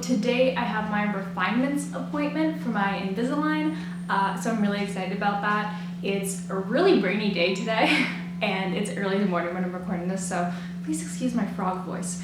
So today I have my refinements appointment for my Invisalign, so I'm really excited about that. It's a really rainy day today, and it's early in the morning when I'm recording this, so please excuse my frog voice.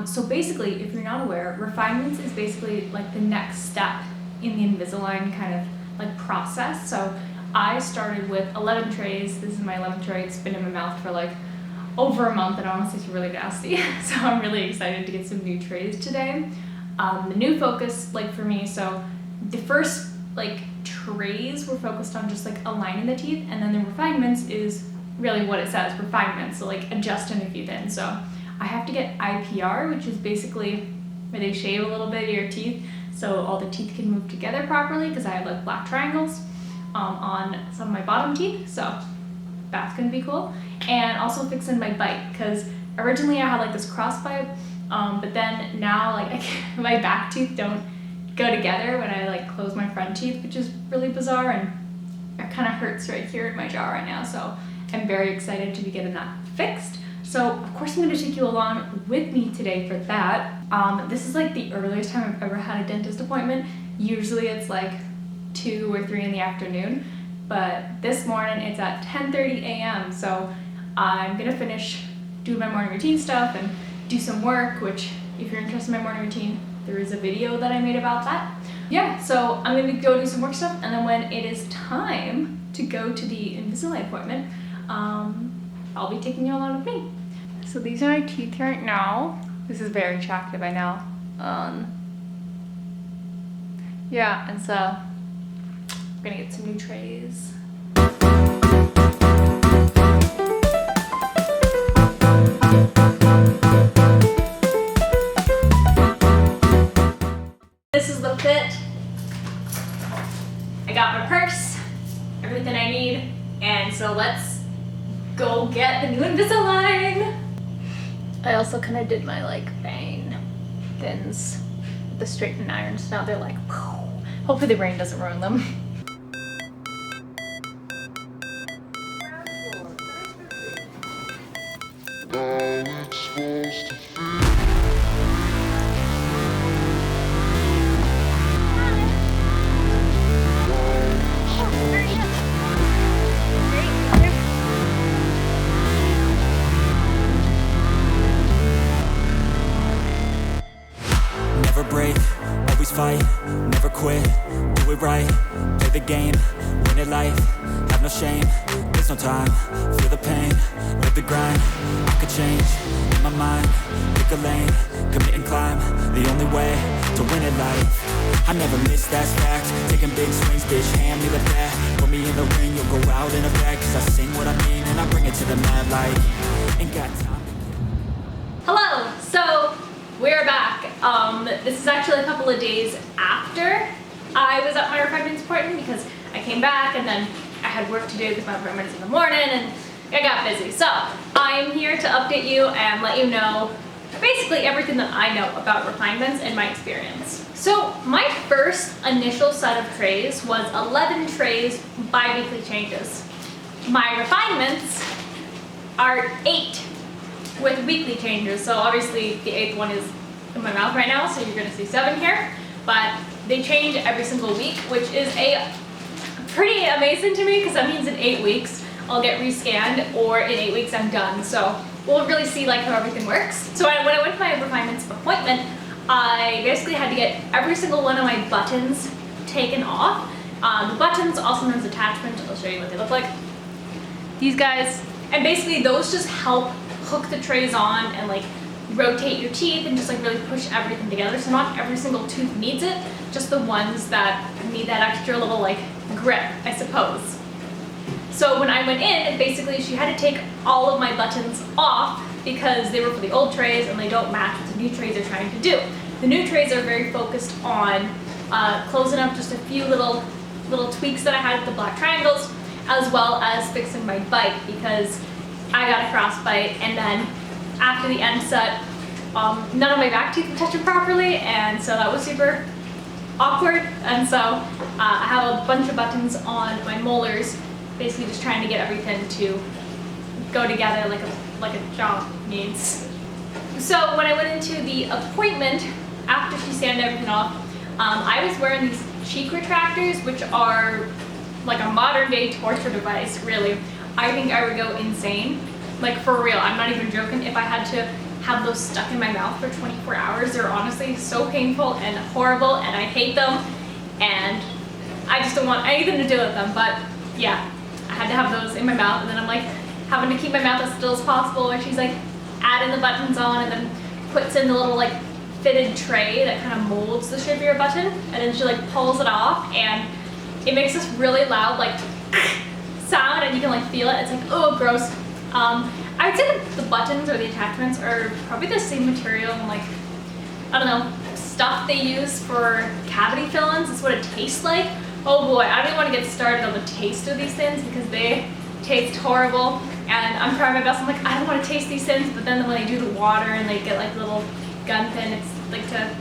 So basically, if you're not aware, refinements is basically like the next step in the Invisalign kind of like process. So I started with 11 trays. This is my 11th tray. It's been in my mouth for like over a month, and honestly it's really nasty. So I'm really excited to get some new trays today. The new focus, like for me, so the first like trays were focused on just like aligning the teeth, and then the refinements is really what it says, refinements, so like adjusting a few things. So I have to get IPR, which is basically where they shave a little bit of your teeth so all the teeth can move together properly, because I have like black triangles on some of my bottom teeth, so that's gonna be cool. And also fixing my bite, because originally I had like this cross bite, but then now like my back teeth don't go together when I like close my front teeth, which is really bizarre, and it kind of hurts right here in my jaw right now. So I'm very excited to be getting that fixed. So of course I'm going to take you along with me today for that. This is like the earliest time I've ever had a dentist appointment. Usually it's like 2 or 3 in the afternoon, but this morning it's at 10:30 a.m. So I'm gonna finish doing my morning routine stuff and do some work, which if you're interested in my morning routine, there is a video that I made about that. Yeah, so I'm gonna go do some work stuff, and then when it is time to go to the Invisalign appointment, I'll be taking you along with me. So these are my teeth right now. This is very attractive, I know. Yeah, and so I'm gonna get some new trays. This is the fit. I got my purse, everything I need, and so let's go get the new Invisalign. I also kind of did my like bang thins with the straightening irons. Now they're like, whew. Hopefully the rain doesn't ruin them. Never break, always fight, never quit, do it right, play the game, win it life, have no shame, there's no time, feel the pain, live the grind, I could change, in my mind, pick a lane, commit and climb, the only way to win it life, I never miss, that's fact, taking big swings, bitch, hand me the bat, put me in the ring, you'll go out in a bag, cause I sing what I mean, and I bring it to the mad light, ain't got time. Hello, so we're back. This is actually a couple of days after I was at my refinements appointment, because I came back and then I had work to do because my appointment is in the morning and I got busy. So I'm here to update you and let you know basically everything that I know about refinements and my experience. So my first initial set of trays was 11 trays bi-weekly changes. My refinements are 8 with weekly changes. So obviously the 8th one is in my mouth right now, so you're gonna see 7 here, but they change every single week, which is pretty amazing to me, because that means in 8 weeks I'll get rescanned, or in 8 weeks I'm done. So we'll really see like how everything works. So when I went to my refinements appointment, I basically had to get every single one of my buttons taken off. The buttons, also known as attachment, I'll show you what they look like. These guys, and basically those just help hook the trays on and like rotate your teeth and just like really push everything together. So not every single tooth needs it, just the ones that need that extra little like grip, I suppose. So when I went in, basically she had to take all of my buttons off because they were for the old trays and they don't match what the new trays are trying to do. The new trays are very focused on closing up just a few little tweaks that I had with the black triangles, as well as fixing my bite, because I got a cross bite, and then after the end set, none of my back teeth were touching properly, and so that was super awkward. And so I have a bunch of buttons on my molars, basically just trying to get everything to go together like a jaw needs. So when I went into the appointment, after she sanded everything off, I was wearing these cheek retractors, which are like a modern day torture device, really. I think I would go insane. Like, for real, I'm not even joking. If I had to have those stuck in my mouth for 24 hours, they're honestly so painful and horrible, and I hate them, and I just don't want anything to do with them. But yeah, I had to have those in my mouth, and then I'm like having to keep my mouth as still as possible, and she's like adding the buttons on and then puts in the little like fitted tray that kind of molds the shape of your button, and then she like pulls it off, and it makes this really loud like sound, and you can like feel it. It's like, oh, gross. I would say that the buttons or the attachments are probably the same material and like, I don't know, stuff they use for cavity fill-ins. It's what it tastes like. Oh boy, I don't even want to get started on the taste of these things because they taste horrible, and I'm trying my best. I'm like, I don't want to taste these things, but then when they do the water and they get like little gun pin, it's like to,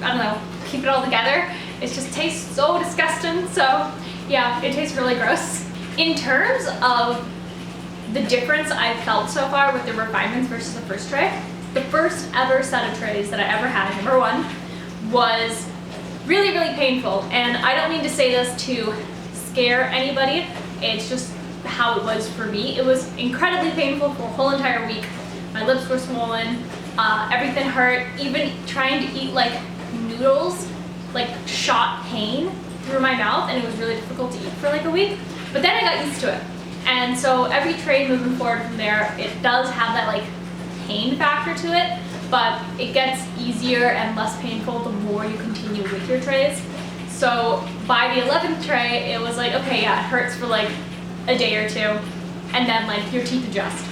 I don't know, keep it all together. It just tastes so disgusting. So yeah, it tastes really gross. In terms of the difference I've felt so far with the refinements versus the first tray, the first ever set of trays that I ever had, number one, was really, really painful. And I don't mean to say this to scare anybody. It's just how it was for me. It was incredibly painful for a whole entire week. My lips were swollen, everything hurt. Even trying to eat like noodles, like shot pain through my mouth, and it was really difficult to eat for like a week. But then I got used to it. And so every tray moving forward from there, it does have that like pain factor to it, but it gets easier and less painful the more you continue with your trays. So by the 11th tray, it was like, okay, yeah, it hurts for like a day or two, and then like your teeth adjust.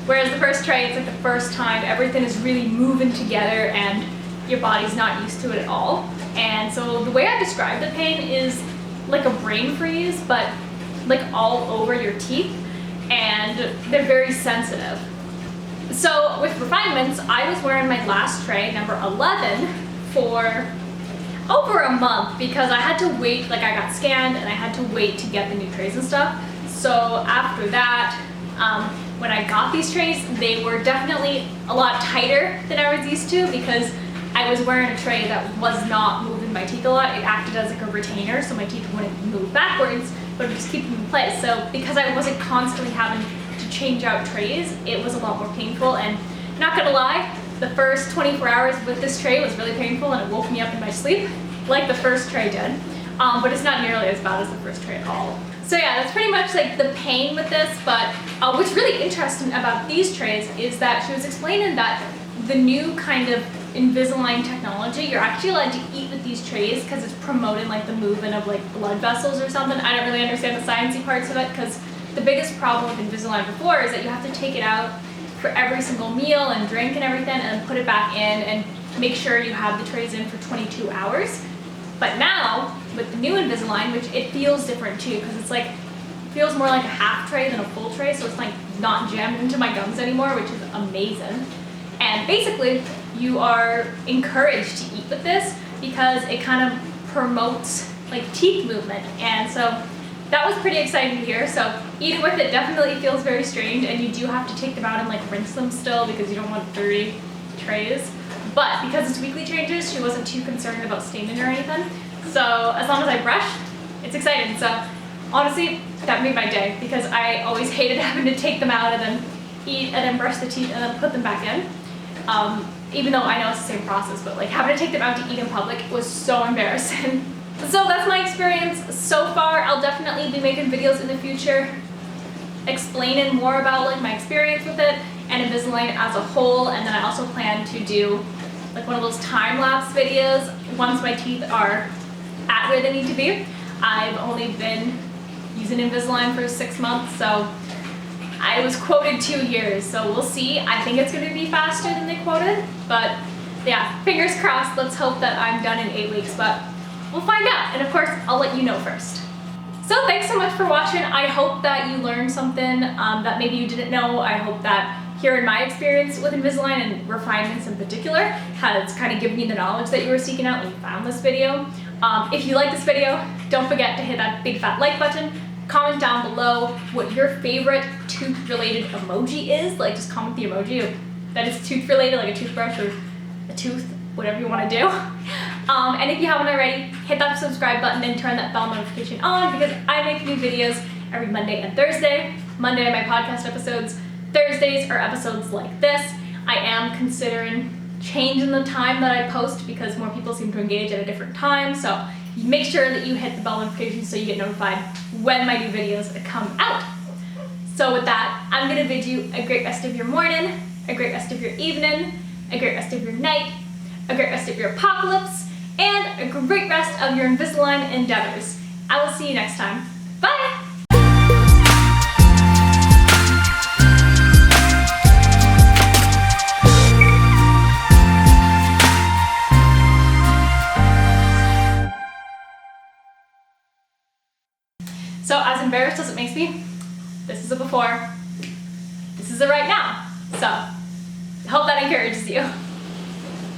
Whereas the first tray, it's like the first time everything is really moving together and your body's not used to it at all. And so the way I describe the pain is like a brain freeze, but like all over your teeth, and they're very sensitive. So with refinements, I was wearing my last tray, number 11, for over a month because I had to wait, like I got scanned and I had to wait to get the new trays and stuff. So after that, when I got these trays, they were definitely a lot tighter than I was used to because I was wearing a tray that was not moving my teeth a lot. It acted as like a retainer, so my teeth wouldn't move backwards, but it would just keep them in place. So because I wasn't constantly having to change out trays, it was a lot more painful. And not gonna lie, the first 24 hours with this tray was really painful, and it woke me up in my sleep, like the first tray did. But it's not nearly as bad as the first tray at all. So yeah, that's pretty much like the pain with this. But what's really interesting about these trays is that she was explaining that the new kind of Invisalign technology, you're actually allowed to eat with these trays because it's promoting like the movement of like blood vessels or something. I don't really understand the sciencey parts of it, because the biggest problem with Invisalign before is that you have to take it out for every single meal and drink and everything, and put it back in and make sure you have the trays in for 22 hours. But now with the new Invisalign, which it feels different too, because it's like, it feels more like a half tray than a full tray, so it's like not jammed into my gums anymore, which is amazing. And basically, you are encouraged to eat with this because it kind of promotes like teeth movement. And so that was pretty exciting to hear. So eating with it definitely feels very strange, and you do have to take them out and like rinse them still because you don't want dirty trays. But because it's weekly changes, she wasn't too concerned about staining or anything. So as long as I brush, it's exciting. So honestly, that made my day because I always hated having to take them out and then eat and then brush the teeth and then put them back in. Even though I know it's the same process, but like having to take them out to eat in public was so embarrassing. So that's my experience so far. I'll definitely be making videos in the future explaining more about like my experience with it and Invisalign as a whole, and then I also plan to do like one of those time-lapse videos once my teeth are at where they need to be. I've only been using Invisalign for 6 months, so I was quoted 2 years, so we'll see. I think it's going to be faster than they quoted, but yeah, fingers crossed. Let's hope that I'm done in 8 weeks, but we'll find out. And of course, I'll let you know first. So thanks so much for watching. I hope that you learned something that maybe you didn't know. I hope that hearing my experience with Invisalign and refinements in particular has kind of given you the knowledge that you were seeking out when you found this video. If you like this video, don't forget to hit that big fat like button. Comment down below what your favorite tooth-related emoji is. Like, just comment the emoji that is tooth-related, like a toothbrush or a tooth, whatever you want to do. And if you haven't already, hit that subscribe button and turn that bell notification on, because I make new videos every Monday and Thursday. Monday are my podcast episodes, Thursdays are episodes like this. I am considering changing the time that I post because more people seem to engage at a different time, so make sure that you hit the bell notification so you get notified when my new videos come out. So with that, I'm gonna bid you a great rest of your morning, a great rest of your evening, a great rest of your night, a great rest of your apocalypse, and a great rest of your Invisalign endeavors. I will see you next time. Bye! So as embarrassed as it makes me, this is a before, this is a right now. So I hope that encourages you.